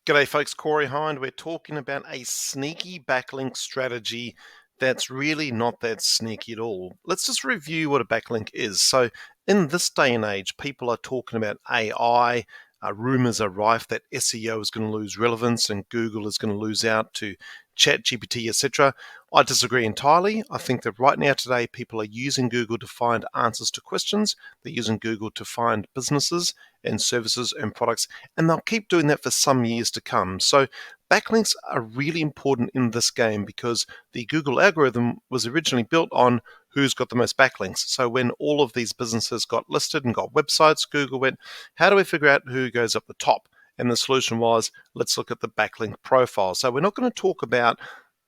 G'day folks, Corey Hind. We're talking about a sneaky backlink strategy that's really not that sneaky at all. Let's just review what a backlink is. So in this day and age, people are talking about AI. Rumors are rife that SEO is going to lose relevance and Google is going to lose out to ChatGPT, etc. I disagree entirely. I think that right now today, people are using Google to find answers to questions. They're using Google to find businesses and services and products, and they'll keep doing that for some years to come. So backlinks are really important in this game because the Google algorithm was originally built on who's got the most backlinks. So when all of these businesses got listed and got websites, Google went, how do we figure out who goes up the top? And the solution was, let's look at the backlink profile. So we're not going to talk about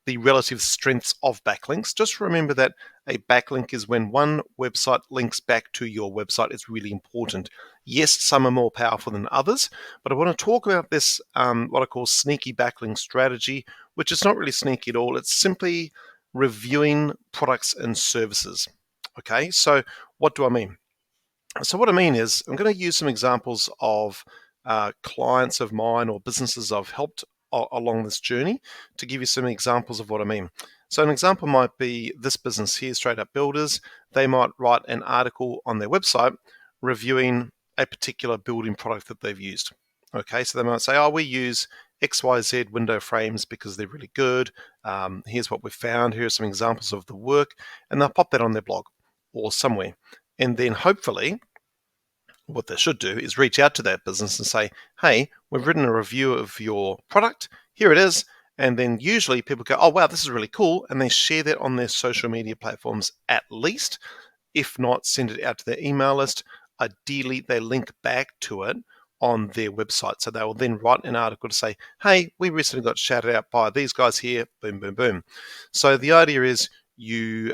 the relative strengths of backlinks. Just remember that a backlink is when one website links back to your website. It's really important. Yes, some are more powerful than others, but I want to talk about this, what I call sneaky backlink strategy, which is not really sneaky at all. It's simply reviewing products and services. Okay, so what do I mean? So what I mean is I'm going to use some examples of clients of mine or businesses I've helped along this journey to give you some examples of what I mean. So an example might be this business here, Straight Up Builders. They might write an article on their website reviewing a particular building product that they've used. Okay, so they might say, oh, we use XYZ window frames because they're really good. Here's what we've found. Here are some examples of the work. And they'll pop that on their blog or somewhere. And then hopefully what they should do is reach out to that business and say, hey, we've written a review of your product. Here it is. And then usually people go, oh, wow, this is really cool. And they share that on their social media platforms at least. If not, send it out to their email list. Ideally, they link back to it on their website. So they will then write an article to say, hey, we recently got shouted out by these guys here, boom, boom, boom. So the idea is you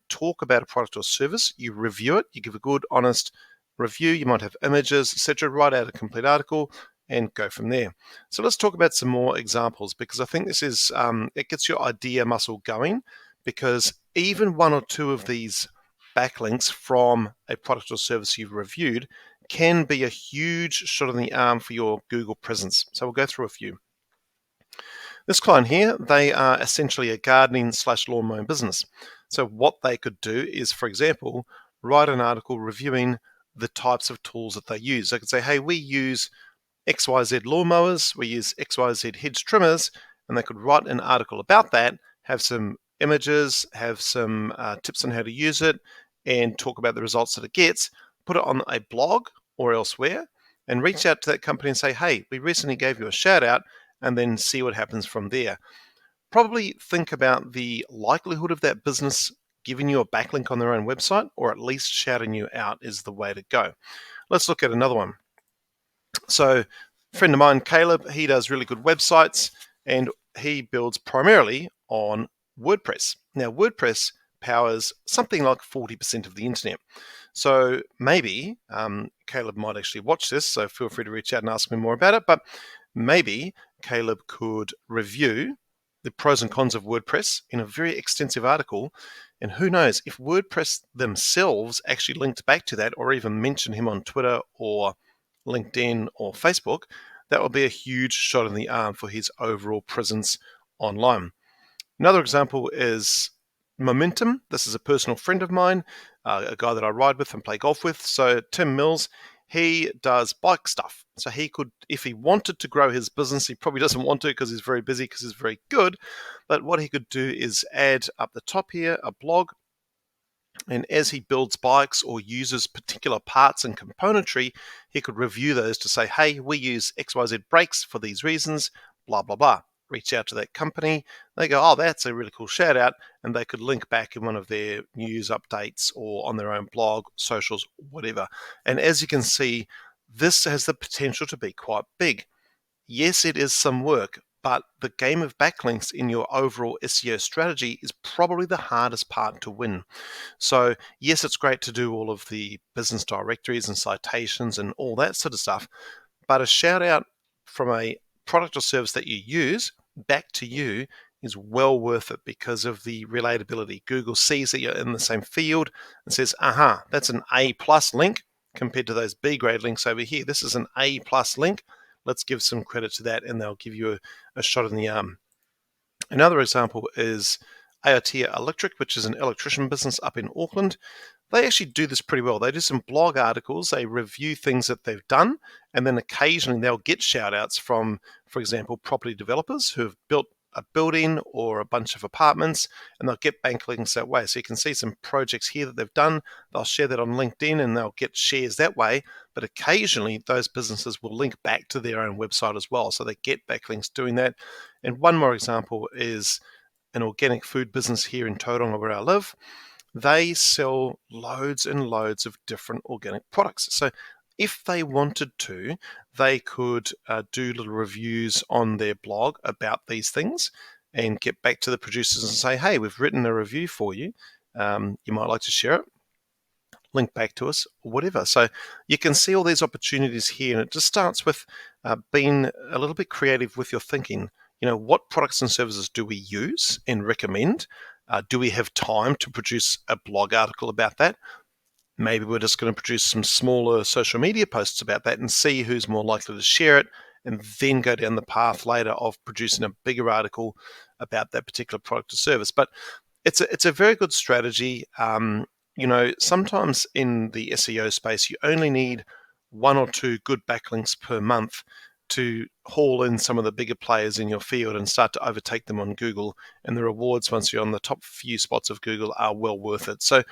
talk about a product or service, you review it, you give a good, honest review, you might have images, etc., write out a complete article and go from there. So let's talk about some more examples because I think this is, it gets your idea muscle going because even one or two of these backlinks from a product or service you've reviewed can be a huge shot in the arm for your Google presence. So we'll go through a few. This client here, they are essentially a gardening / lawn mowing business. So what they could do is, for example, write an article reviewing the types of tools that they use. They could say, hey, we use XYZ lawnmowers, we use XYZ hedge trimmers, and they could write an article about that, have some images, have some tips on how to use it, and talk about the results that it gets, put it on a blog or elsewhere, and reach out to that company and say, hey, we recently gave you a shout out, and then see what happens from there. Probably think about the likelihood of that business giving you a backlink on their own website, or at least shouting you out is the way to go. Let's look at another one. So a friend of mine, Caleb, he does really good websites and he builds primarily on WordPress. Now, WordPress powers something like 40% of the internet. So maybe Caleb might actually watch this, so feel free to reach out and ask me more about it, but maybe Caleb could review the pros and cons of WordPress in a very extensive article. And who knows, if WordPress themselves actually linked back to that or even mentioned him on Twitter or LinkedIn or Facebook, that would be a huge shot in the arm for his overall presence online. Another example is Momentum. This is a personal friend of mine, a guy that I ride with and play golf with. So Tim Mills, he does bike stuff. So he could, if he wanted to grow his business, he probably doesn't want to because he's very busy, because he's very good. But what he could do is add up the top here a blog. And as he builds bikes or uses particular parts and componentry, he could review those to say, hey, we use XYZ brakes for these reasons, blah, blah, blah. Reach out to that company. They go, oh, that's a really cool shout out. And they could link back in one of their news updates or on their own blog, socials, whatever. And as you can see, this has the potential to be quite big. Yes, it is some work, but the game of backlinks in your overall SEO strategy is probably the hardest part to win. So yes, it's great to do all of the business directories and citations and all that sort of stuff, but a shout out from a product or service that you use back to you is well worth it because of the relatability. Google sees that you're in the same field and says, aha, that's an A+ link compared to those B grade links over here. This is an A+ link. let's give some credit to that, and they'll give you a shot in the arm. Another example is Aotea Electric, which is an electrician business up in Auckland. They actually do this pretty well. They do some blog articles, they review things that they've done, and then occasionally they'll get shout outs from, for example, property developers who have built a building or a bunch of apartments, and they'll get backlinks that way. So you can see some projects here that they've done. They'll share that on LinkedIn and they'll get shares that way. But occasionally those businesses will link back to their own website as well. So they get backlinks doing that. And one more example is an organic food business here in Tauranga where I live. They sell loads and loads of different organic products. So if they wanted to, they could do little reviews on their blog about these things and get back to the producers and say, hey, we've written a review for you. You might like to share it, link back to us, or whatever. So you can see all these opportunities here, and it just starts with being a little bit creative with your thinking. What products and services do we use and recommend? Do we have time to produce a blog article about that? Maybe we're just going to produce some smaller social media posts about that and see who's more likely to share it, and then go down the path later of producing a bigger article about that particular product or service. But it's a very good strategy. Sometimes in the SEO space, you only need 1 or 2 good backlinks per month to haul in some of the bigger players in your field and start to overtake them on Google. And the rewards once you're on the top few spots of Google are well worth it. So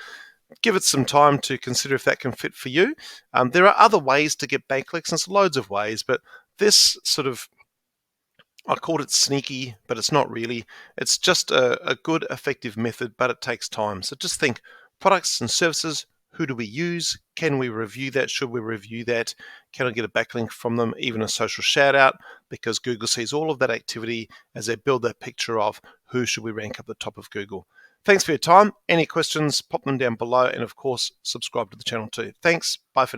give it some time to consider if that can fit for you. There are other ways to get backlinks. There's loads of ways, but this sort of, I called it sneaky, but it's not really. It's just a good, effective method, but it takes time. So just think, products and services, who do we use? Can we review that? Should we review that? Can I get a backlink from them, even a social shout out? Because Google sees all of that activity as they build that picture of who should we rank up the top of Google. Thanks for your time. Any questions, pop them down below. And of course, subscribe to the channel too. Thanks. Bye for now.